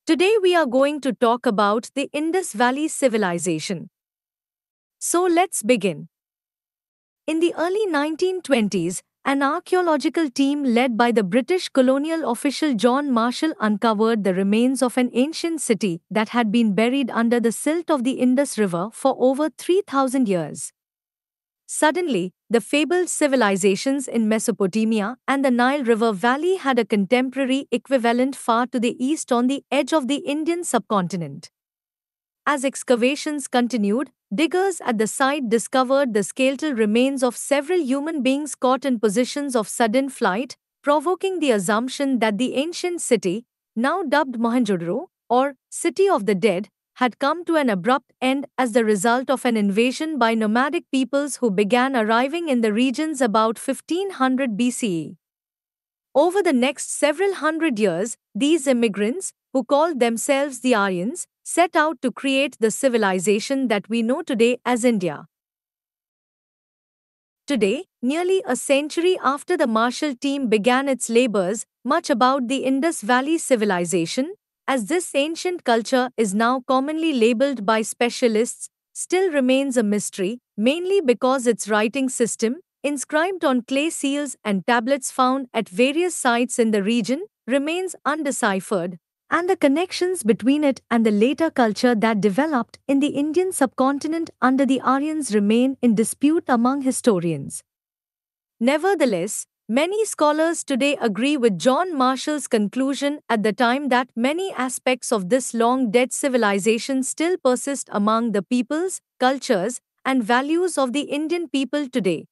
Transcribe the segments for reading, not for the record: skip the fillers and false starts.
Today we are going to talk about the Indus Valley Civilization. So let's begin. In the early 1920s, an archaeological team led by the British colonial official John Marshall uncovered the remains of an ancient city that had been buried under the silt of the Indus River for over 3,000 years. Suddenly, the fabled civilizations in Mesopotamia and the Nile River Valley had a contemporary equivalent far to the east on the edge of the Indian subcontinent. As excavations continued, diggers at the site discovered the skeletal remains of several human beings caught in positions of sudden flight, provoking the assumption that the ancient city, now dubbed Mohenjo-daro, or City of the Dead, had come to an abrupt end as the result of an invasion by nomadic peoples who began arriving in the regions about 1500 BCE. Over the next several hundred years, these immigrants, who called themselves the Aryans, set out to create the civilization that we know today as India. Today, nearly a century after the Marshall team began its labors, much about the Indus Valley civilization, as this ancient culture is now commonly labeled by specialists, still remains a mystery, mainly because its writing system, inscribed on clay seals and tablets found at various sites in the region, remains undeciphered, and the connections between it and the later culture that developed in the Indian subcontinent under the Aryans remain in dispute among historians. Nevertheless, many scholars today agree with John Marshall's conclusion at the time that many aspects of this long dead civilization still persist among the peoples, cultures, and values of the Indian people today.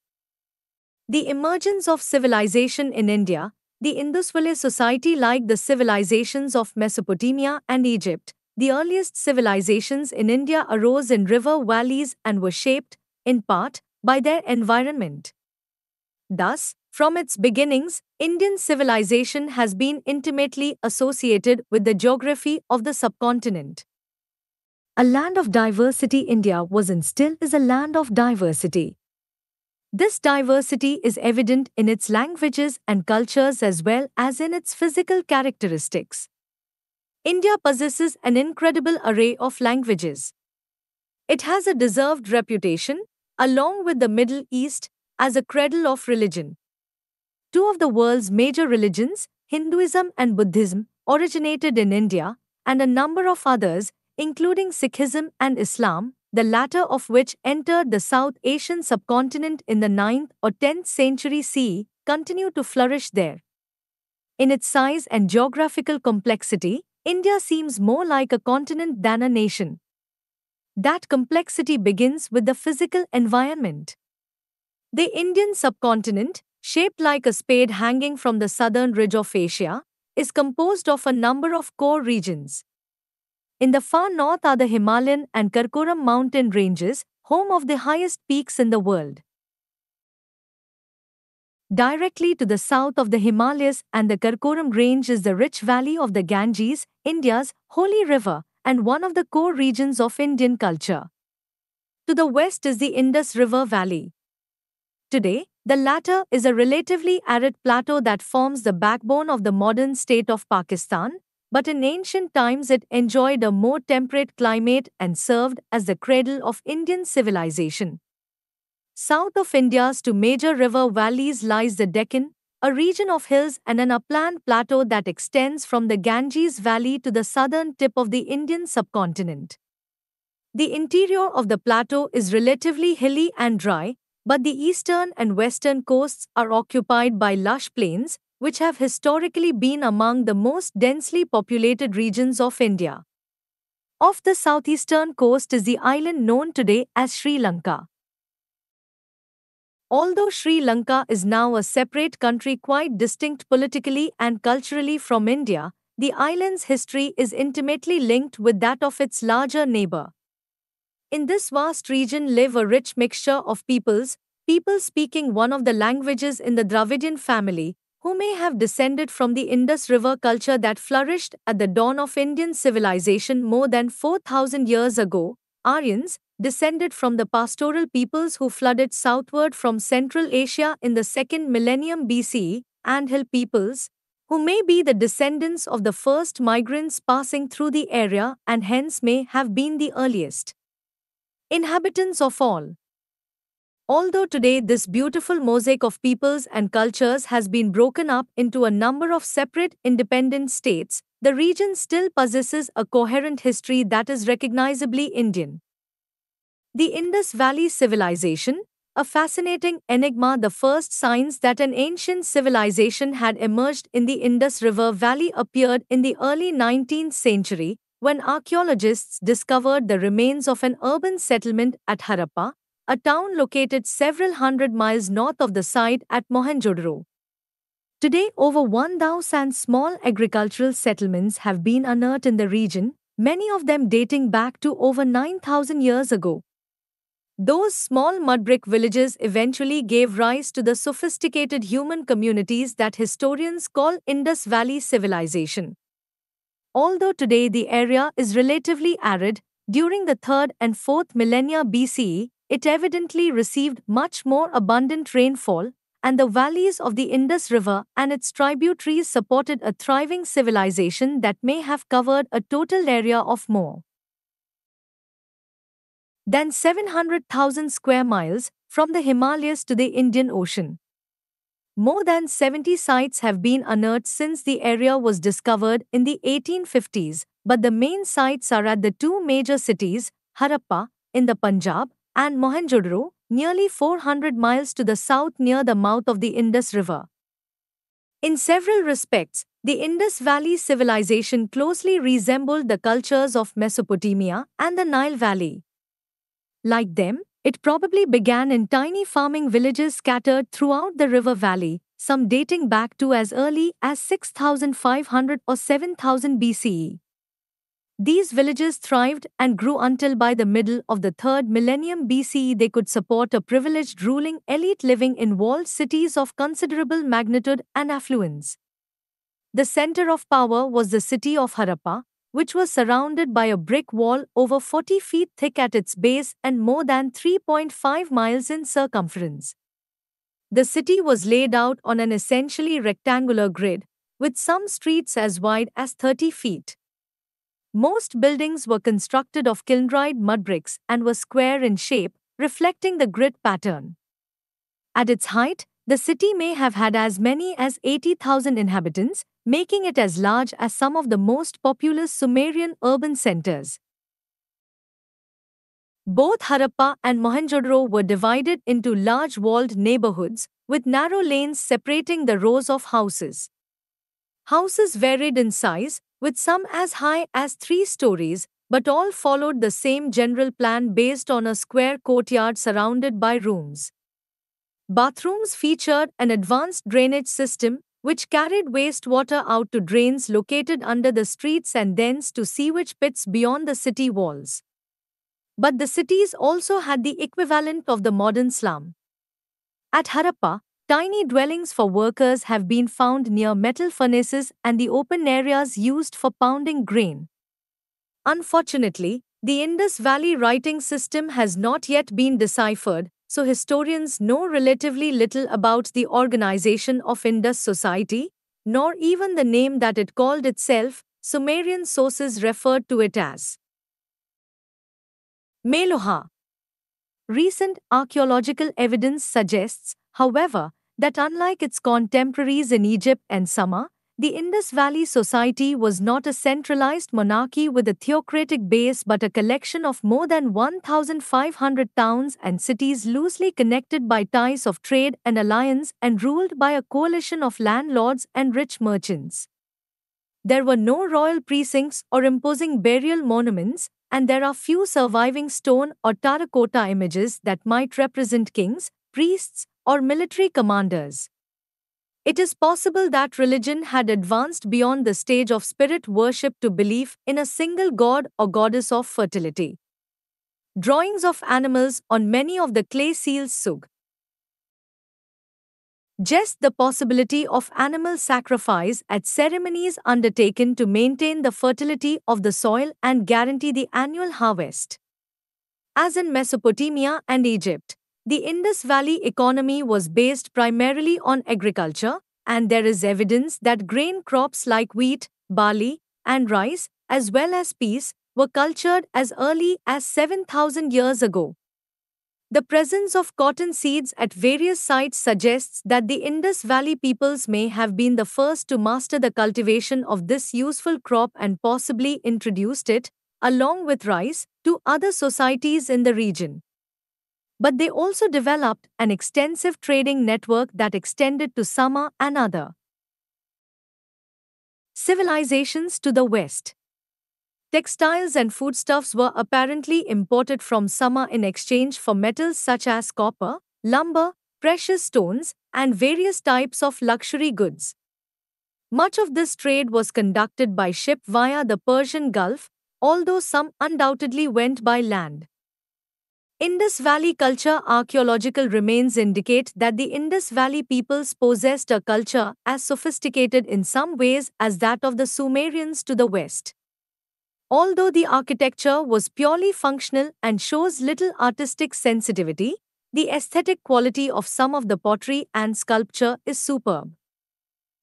The emergence of civilization in India, the Indus Valley society like the civilizations of Mesopotamia and Egypt, the earliest civilizations in India arose in river valleys and were shaped, in part, by their environment. Thus, from its beginnings, Indian civilization has been intimately associated with the geography of the subcontinent. A land of diversity, India was and still is a land of diversity. This diversity is evident in its languages and cultures as well as in its physical characteristics. India possesses an incredible array of languages. It has a deserved reputation, along with the Middle East, as a cradle of religion. Two of the world's major religions, Hinduism and Buddhism, originated in India, and a number of others, including Sikhism and Islam, the latter of which entered the South Asian subcontinent in the 9th or 10th century CE, continue to flourish there. In its size and geographical complexity, India seems more like a continent than a nation. That complexity begins with the physical environment. The Indian subcontinent, shaped like a spade hanging from the southern ridge of Asia, is composed of a number of core regions. In the far north are the Himalayan and Karakoram mountain ranges, home of the highest peaks in the world. Directly to the south of the Himalayas and the Karakoram range is the rich valley of the Ganges, India's holy river, and one of the core regions of Indian culture. To the west is the Indus River Valley. Today, the latter is a relatively arid plateau that forms the backbone of the modern state of Pakistan, but in ancient times it enjoyed a more temperate climate and served as the cradle of Indian civilization. South of India's two major river valleys lies the Deccan, a region of hills and an upland plateau that extends from the Ganges Valley to the southern tip of the Indian subcontinent. The interior of the plateau is relatively hilly and dry, but the eastern and western coasts are occupied by lush plains, which have historically been among the most densely populated regions of India. Off the southeastern coast is the island known today as Sri Lanka. Although Sri Lanka is now a separate country quite distinct politically and culturally from India, the island's history is intimately linked with that of its larger neighbor. In this vast region live a rich mixture of peoples, people speaking one of the languages in the Dravidian family, who may have descended from the Indus River culture that flourished at the dawn of Indian civilization more than 4,000 years ago. Aryans, descended from the pastoral peoples who flooded southward from Central Asia in the 2nd millennium BCE, and Hill peoples, who may be the descendants of the first migrants passing through the area and hence may have been the earliest inhabitants of all. Although today this beautiful mosaic of peoples and cultures has been broken up into a number of separate independent states, the region still possesses a coherent history that is recognizably Indian. The Indus Valley Civilization, a fascinating enigma. The first signs that an ancient civilization had emerged in the Indus River Valley appeared in the early 19th century when archaeologists discovered the remains of an urban settlement at Harappa, a town located several hundred miles north of the site at Mohenjo-daro. Today, over 1,000 small agricultural settlements have been unearthed in the region, many of them dating back to over 9,000 years ago. Those small mud-brick villages eventually gave rise to the sophisticated human communities that historians call Indus Valley Civilization. Although today the area is relatively arid, during the 3rd and 4th millennia BCE, it evidently received much more abundant rainfall, and the valleys of the Indus River and its tributaries supported a thriving civilization that may have covered a total area of more than 700,000 square miles, from the Himalayas to the Indian Ocean. More than 70 sites have been unearthed since the area was discovered in the 1850s, but the main sites are at the two major cities, Harappa, in the Punjab, and Mohenjo-daro, nearly 400 miles to the south near the mouth of the Indus River. In several respects, the Indus Valley civilization closely resembled the cultures of Mesopotamia and the Nile Valley. Like them, it probably began in tiny farming villages scattered throughout the river valley, some dating back to as early as 6,500 or 7,000 BCE. These villages thrived and grew until by the middle of the 3rd millennium BCE they could support a privileged ruling elite living in walled cities of considerable magnitude and affluence. The center of power was the city of Harappa, which was surrounded by a brick wall over 40 feet thick at its base and more than 3.5 miles in circumference. The city was laid out on an essentially rectangular grid, with some streets as wide as 30 feet. Most buildings were constructed of kiln-dried mud bricks and were square in shape, reflecting the grid pattern. At its height, the city may have had as many as 80,000 inhabitants, making it as large as some of the most populous Sumerian urban centers. Both Harappa and Mohenjo-daro were divided into large walled neighborhoods, with narrow lanes separating the rows of houses. Houses varied in size, with some as high as 3 stories, but all followed the same general plan based on a square courtyard surrounded by rooms. Bathrooms featured an advanced drainage system, which carried wastewater out to drains located under the streets and thence to sewage pits beyond the city walls. But the cities also had the equivalent of the modern slum. At Harappa, tiny dwellings for workers have been found near metal furnaces and the open areas used for pounding grain. Unfortunately, the Indus Valley writing system has not yet been deciphered, so historians know relatively little about the organization of Indus society, nor even the name that it called itself. Sumerian sources referred to it as Meluha. Recent archaeological evidence suggests, however, that unlike its contemporaries in Egypt and Sumer, the Indus Valley Society was not a centralized monarchy with a theocratic base but a collection of more than 1,500 towns and cities loosely connected by ties of trade and alliance and ruled by a coalition of landlords and rich merchants. There were no royal precincts or imposing burial monuments, and there are few surviving stone or terracotta images that might represent kings, priests, or military commanders. It is possible that religion had advanced beyond the stage of spirit worship to belief in a single god or goddess of fertility. Drawings of animals on many of the clay seals suggest the possibility of animal sacrifice at ceremonies undertaken to maintain the fertility of the soil and guarantee the annual harvest. As in Mesopotamia and Egypt, the Indus Valley economy was based primarily on agriculture, and there is evidence that grain crops like wheat, barley, and rice, as well as peas, were cultured as early as 7,000 years ago. The presence of cotton seeds at various sites suggests that the Indus Valley peoples may have been the first to master the cultivation of this useful crop and possibly introduced it, along with rice, to other societies in the region. But they also developed an extensive trading network that extended to Sama and other civilizations to the west. Textiles and foodstuffs were apparently imported from Sama in exchange for metals such as copper, lumber, precious stones, and various types of luxury goods. Much of this trade was conducted by ship via the Persian Gulf, although some undoubtedly went by land. Indus Valley culture archaeological remains indicate that the Indus Valley peoples possessed a culture as sophisticated in some ways as that of the Sumerians to the west. Although the architecture was purely functional and shows little artistic sensitivity, the aesthetic quality of some of the pottery and sculpture is superb.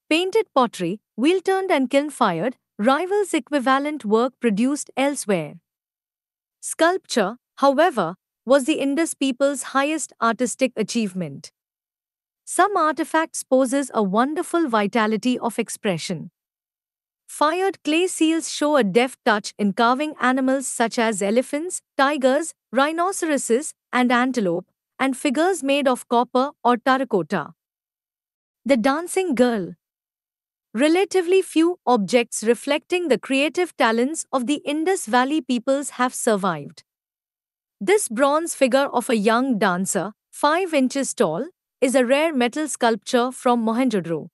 Painted pottery, wheel-turned and kiln-fired, rivals equivalent work produced elsewhere. Sculpture, however, was the Indus people's highest artistic achievement. Some artifacts possess a wonderful vitality of expression. Fired clay seals show a deft touch in carving animals such as elephants, tigers, rhinoceroses, and antelope, and figures made of copper or terracotta. The dancing girl. Relatively few objects reflecting the creative talents of the Indus Valley peoples have survived. This bronze figure of a young dancer, 5 inches tall, is a rare metal sculpture from Mohenjo-daro.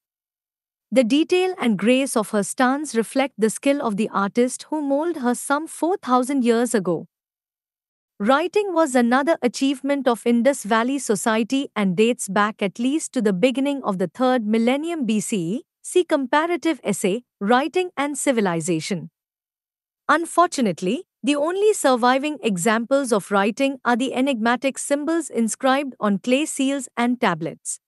The detail and grace of her stance reflect the skill of the artist who molded her some 4,000 years ago. Writing was another achievement of Indus Valley society and dates back at least to the beginning of the 3rd millennium BCE. See comparative essay, Writing and Civilization. Unfortunately, the only surviving examples of writing are the enigmatic symbols inscribed on clay seals and tablets.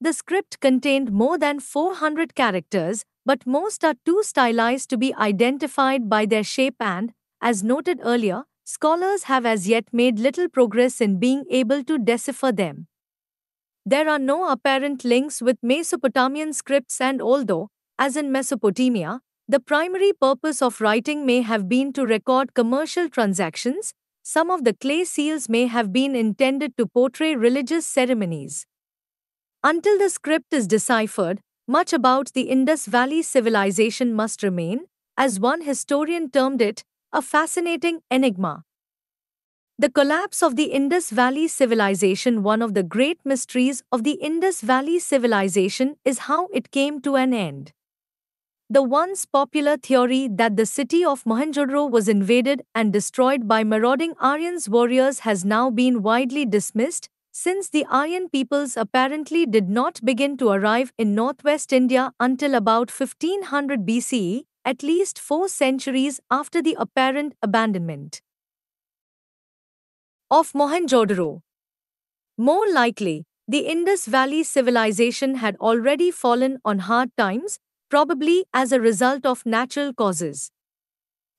The script contained more than 400 characters, but most are too stylized to be identified by their shape and, as noted earlier, scholars have as yet made little progress in being able to decipher them. There are no apparent links with Mesopotamian scripts, and although, as in Mesopotamia, the primary purpose of writing may have been to record commercial transactions, some of the clay seals may have been intended to portray religious ceremonies. Until the script is deciphered, much about the Indus Valley civilization must remain, as one historian termed it, a fascinating enigma. The collapse of the Indus Valley civilization. One of the great mysteries of the Indus Valley civilization is how it came to an end. The once popular theory that the city of Mohenjo-daro was invaded and destroyed by marauding Aryan warriors has now been widely dismissed, since the Aryan peoples apparently did not begin to arrive in northwest India until about 1500 BCE, at least 4 centuries after the apparent abandonment of Mohenjo-daro. More likely, the Indus Valley civilization had already fallen on hard times, probably as a result of natural causes.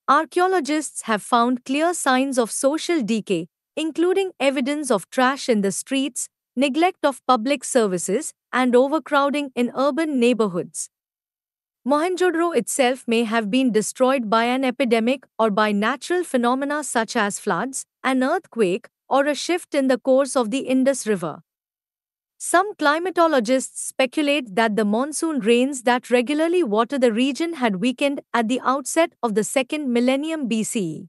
Archaeologists have found clear signs of social decay, including evidence of trash in the streets, neglect of public services, and overcrowding in urban neighborhoods. Mohenjo-daro itself may have been destroyed by an epidemic or by natural phenomena such as floods, an earthquake, or a shift in the course of the Indus River. Some climatologists speculate that the monsoon rains that regularly water the region had weakened at the outset of the 2nd millennium BCE.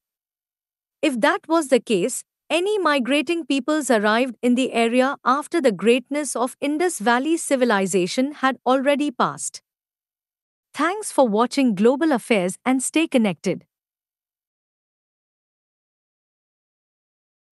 If that was the case, any migrating peoples arrived in the area after the greatness of Indus Valley civilization had already passed. Thanks for watching Global Affairs and stay connected.